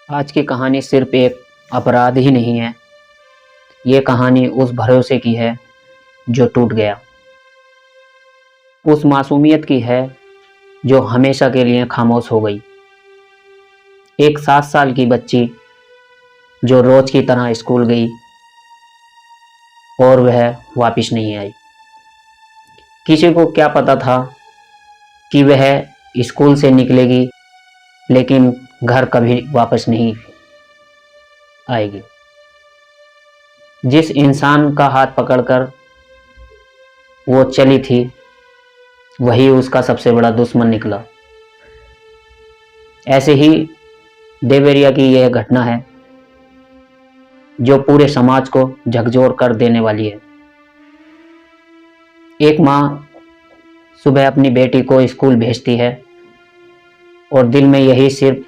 आज की कहानी सिर्फ एक अपराध ही नहीं है। ये कहानी उस भरोसे की है जो टूट गया, उस मासूमियत की है जो हमेशा के लिए खामोश हो गई। एक 7 साल की बच्ची जो रोज की तरह स्कूल गई और वह वापस नहीं आई। किसी को क्या पता था कि वह स्कूल से निकलेगी लेकिन घर कभी वापस नहीं आएगी। जिस इंसान का हाथ पकड़कर वो चली थी वही उसका सबसे बड़ा दुश्मन निकला। ऐसे ही देवरिया की यह घटना है जो पूरे समाज को झकझोर कर देने वाली है। एक माँ सुबह अपनी बेटी को स्कूल भेजती है और दिल में यही सिर्फ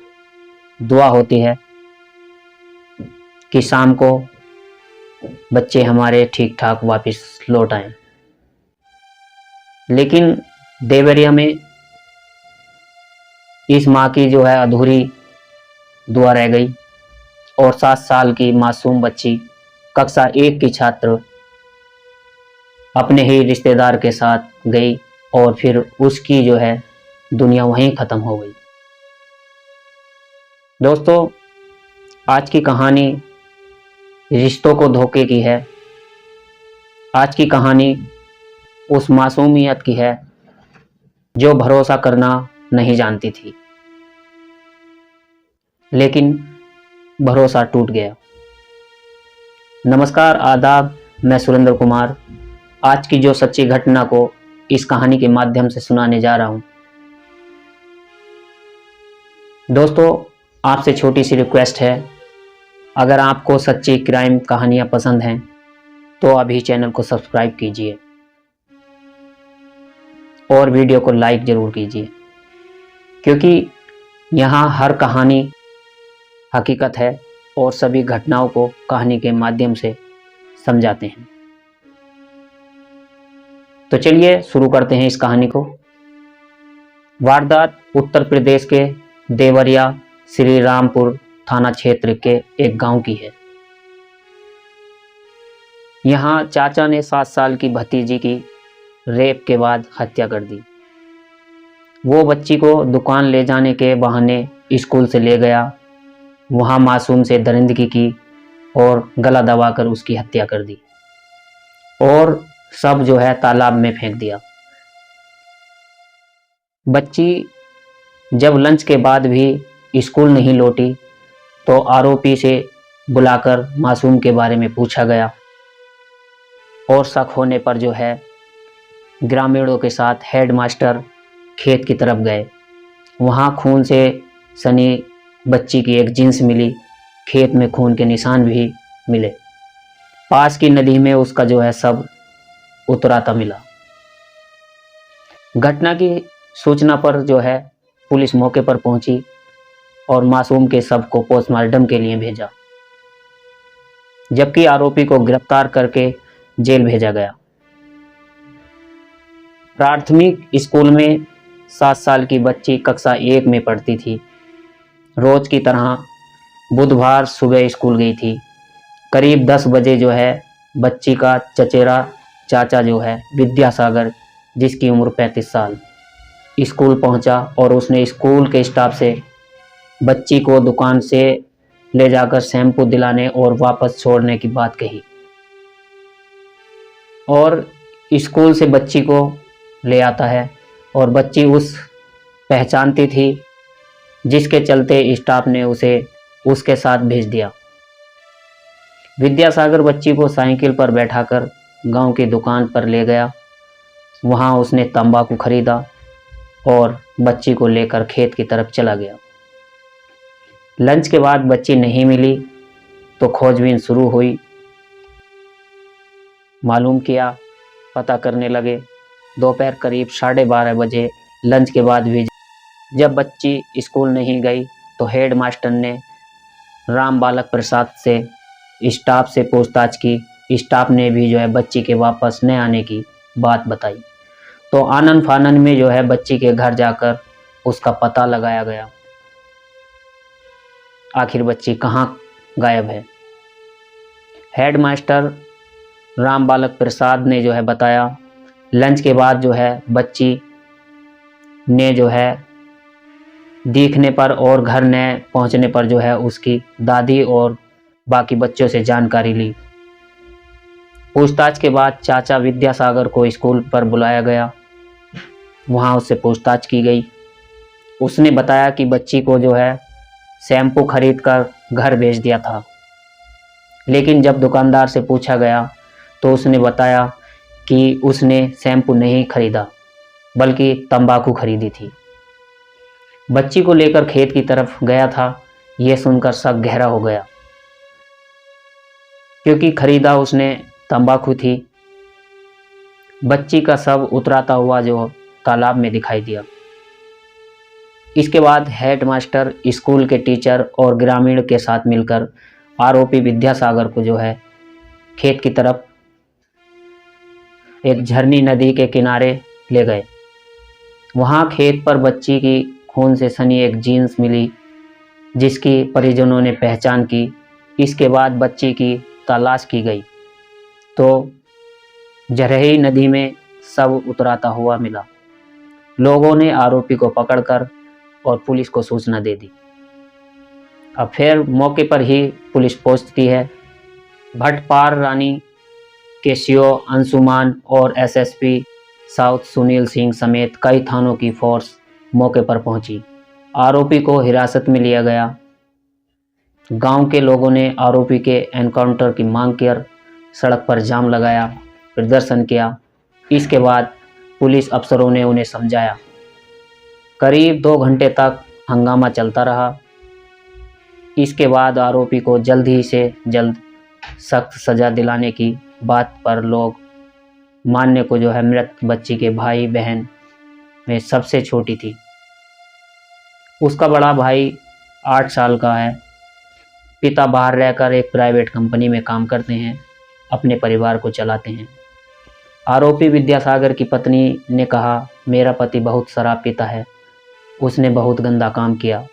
दुआ होती है कि शाम को बच्चे हमारे ठीक ठाक वापस लौट आएं। लेकिन देवरिया में इस माँ की जो है अधूरी दुआ रह गई और 7 साल की मासूम बच्ची कक्षा 1 की छात्र अपने ही रिश्तेदार के साथ गई और फिर उसकी जो है दुनिया वहीं ख़त्म हो गई। दोस्तों, आज की कहानी रिश्तों को धोखे की है। आज की कहानी उस मासूमियत की है जो भरोसा करना नहीं जानती थी, लेकिन भरोसा टूट गया। नमस्कार, आदाब, मैं सुरेंद्र कुमार आज की जो सच्ची घटना को इस कहानी के माध्यम से सुनाने जा रहा हूं। दोस्तों, आपसे छोटी सी रिक्वेस्ट है, अगर आपको सच्ची क्राइम कहानियां पसंद हैं तो अभी चैनल को सब्सक्राइब कीजिए और वीडियो को लाइक ज़रूर कीजिए, क्योंकि यहाँ हर कहानी हकीकत है और सभी घटनाओं को कहानी के माध्यम से समझाते हैं। तो चलिए शुरू करते हैं इस कहानी को। वारदात उत्तर प्रदेश के देवरिया श्री रामपुर थाना क्षेत्र के एक गांव की है। यहाँ चाचा ने 7 साल की भतीजी की रेप के बाद हत्या कर दी। वो बच्ची को दुकान ले जाने के बहाने स्कूल से ले गया, वहाँ मासूम से दरिंदगी की और गला दबाकर उसकी हत्या कर दी और सब जो है तालाब में फेंक दिया। बच्ची जब लंच के बाद भी स्कूल नहीं लौटी तो आरोपी से बुलाकर मासूम के बारे में पूछा गया और शक होने पर जो है ग्रामीणों के साथ हेडमास्टर खेत की तरफ गए। वहाँ खून से सनी बच्ची की एक जींस मिली, खेत में खून के निशान भी मिले। पास की नदी में उसका जो है शव उतराता मिला। घटना की सूचना पर जो है पुलिस मौके पर पहुंची और मासूम के शव को पोस्टमार्टम के लिए भेजा, जबकि आरोपी को गिरफ्तार करके जेल भेजा गया। प्राथमिक स्कूल में 7 साल की बच्ची कक्षा 1 में पढ़ती थी। रोज की तरह बुधवार सुबह स्कूल गई थी। करीब 10 बजे जो है बच्ची का चचेरा चाचा जो है विद्यासागर, जिसकी उम्र 35 साल, स्कूल पहुंचा और उसने स्कूल के स्टाफ से बच्ची को दुकान से ले जाकर शैम्पू दिलाने और वापस छोड़ने की बात कही और स्कूल से बच्ची को ले आता है और बच्ची उस पहचानती थी, जिसके चलते स्टाफ ने उसे उसके साथ भेज दिया। विद्यासागर बच्ची को साइकिल पर बैठाकर गांव की दुकान पर ले गया। वहां उसने तंबाकू खरीदा और बच्ची को लेकर खेत की तरफ चला गया। लंच के बाद बच्ची नहीं मिली तो खोजबीन शुरू हुई। मालूम किया, पता करने लगे। दोपहर करीब 12:30 बजे लंच के बाद भी जब बच्ची स्कूल नहीं गई तो हेड मास्टर ने राम बालक प्रसाद से स्टाफ से पूछताछ की। स्टाफ ने भी जो है बच्ची के वापस न आने की बात बताई। तो आनन फानन में जो है बच्ची के घर जाकर उसका पता लगाया गया। आखिर बच्ची कहाँ गायब है। हेडमास्टर राम बालक प्रसाद ने जो है बताया, लंच के बाद जो है बच्ची ने जो है दिखने पर और घर न पहुंचने पर जो है उसकी दादी और बाकी बच्चों से जानकारी ली। पूछताछ के बाद चाचा विद्यासागर को स्कूल पर बुलाया गया। वहां उससे पूछताछ की गई। उसने बताया कि बच्ची को जो है शैम्पू खरीद कर घर भेज दिया था, लेकिन जब दुकानदार से पूछा गया तो उसने बताया कि उसने शैम्पू नहीं खरीदा बल्कि तंबाकू खरीदी थी। बच्ची को लेकर खेत की तरफ गया था। यह सुनकर शक गहरा हो गया, क्योंकि खरीदा उसने तंबाकू थी। बच्ची का शव उतराता हुआ जो तालाब में दिखाई दिया। इसके बाद हेडमास्टर, स्कूल के टीचर और ग्रामीण के साथ मिलकर आरोपी विद्यासागर को जो है खेत की तरफ एक झरनी नदी के किनारे ले गए। वहां खेत पर बच्ची की खून से सनी एक जीन्स मिली, जिसकी परिजनों ने पहचान की। इसके बाद बच्ची की तलाश की गई तो झरही नदी में शव उतराता हुआ मिला। लोगों ने आरोपी को पकड़कर और पुलिस को सूचना दे दी। अब फिर मौके पर ही पुलिस पहुंचती है। भटपार रानी के सीओ अंशुमान और एसएसपी साउथ सुनील सिंह समेत कई थानों की फोर्स मौके पर पहुंची। आरोपी को हिरासत में लिया गया। गांव के लोगों ने आरोपी के एनकाउंटर की मांग कर सड़क पर जाम लगाया, प्रदर्शन किया। इसके बाद पुलिस अफसरों ने उन्हें समझाया। करीब 2 घंटे तक हंगामा चलता रहा। इसके बाद आरोपी को जल्द ही से जल्द सख्त सज़ा दिलाने की बात पर लोग मानने को जो है मृत बच्ची के भाई बहन में सबसे छोटी थी। उसका बड़ा भाई 8 साल का है। पिता बाहर रहकर एक प्राइवेट कंपनी में काम करते हैं, अपने परिवार को चलाते हैं। आरोपी विद्यासागर की पत्नी ने कहा, मेरा पति बहुत शराब पीता है, उसने बहुत गंदा काम किया।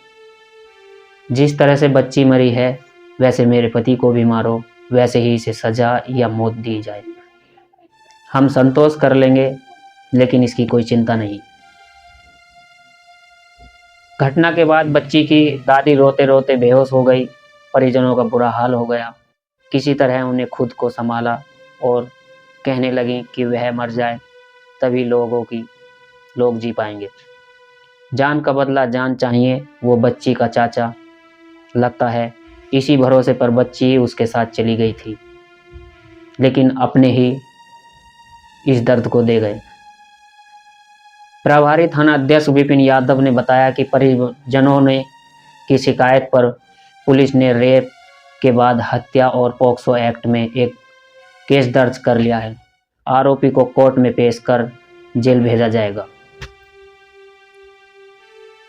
जिस तरह से बच्ची मरी है वैसे मेरे पति को भी मारो, वैसे ही इसे सजा या मौत दी जाए। हम संतोष कर लेंगे, लेकिन इसकी कोई चिंता नहीं। घटना के बाद बच्ची की दादी रोते रोते बेहोश हो गई। परिजनों का बुरा हाल हो गया। किसी तरह उन्हें खुद को संभाला और कहने लगी कि वह मर जाए, तभी लोग जी पाएंगे। जान का बदला जान चाहिए, वो बच्ची का चाचा। लगता है इसी भरोसे पर बच्ची उसके साथ चली गई थी, लेकिन अपने ही इस दर्द को दे गए। प्रभारी थाना अध्यक्ष विपिन यादव ने बताया कि परिजनों ने की शिकायत पर पुलिस ने रेप के बाद हत्या और पॉक्सो एक्ट में एक केस दर्ज कर लिया है। आरोपी को कोर्ट में पेश कर जेल भेजा जाएगा।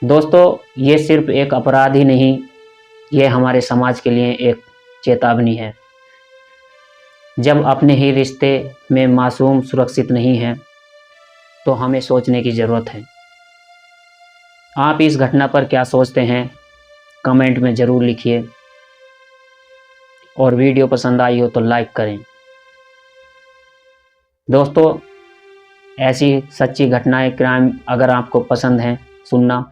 दोस्तों, ये सिर्फ एक अपराध ही नहीं, ये हमारे समाज के लिए एक चेतावनी है। जब अपने ही रिश्ते में मासूम सुरक्षित नहीं है तो हमें सोचने की ज़रूरत है। आप इस घटना पर क्या सोचते हैं, कमेंट में ज़रूर लिखिए, और वीडियो पसंद आई हो तो लाइक करें। दोस्तों, ऐसी सच्ची घटनाएं, क्राइम अगर आपको पसंद हैं सुनना,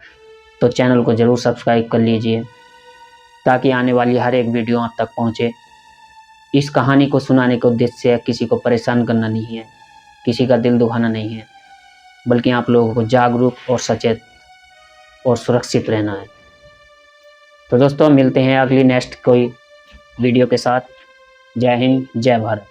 तो चैनल को ज़रूर सब्सक्राइब कर लीजिए, ताकि आने वाली हर एक वीडियो आप तक पहुंचे। इस कहानी को सुनाने के उद्देश्य से किसी को परेशान करना नहीं है, किसी का दिल दुखाना नहीं है, बल्कि आप लोगों को जागरूक और सचेत और सुरक्षित रहना है। तो दोस्तों, मिलते हैं अगली नेक्स्ट कोई वीडियो के साथ। जय हिंद, जय भारत।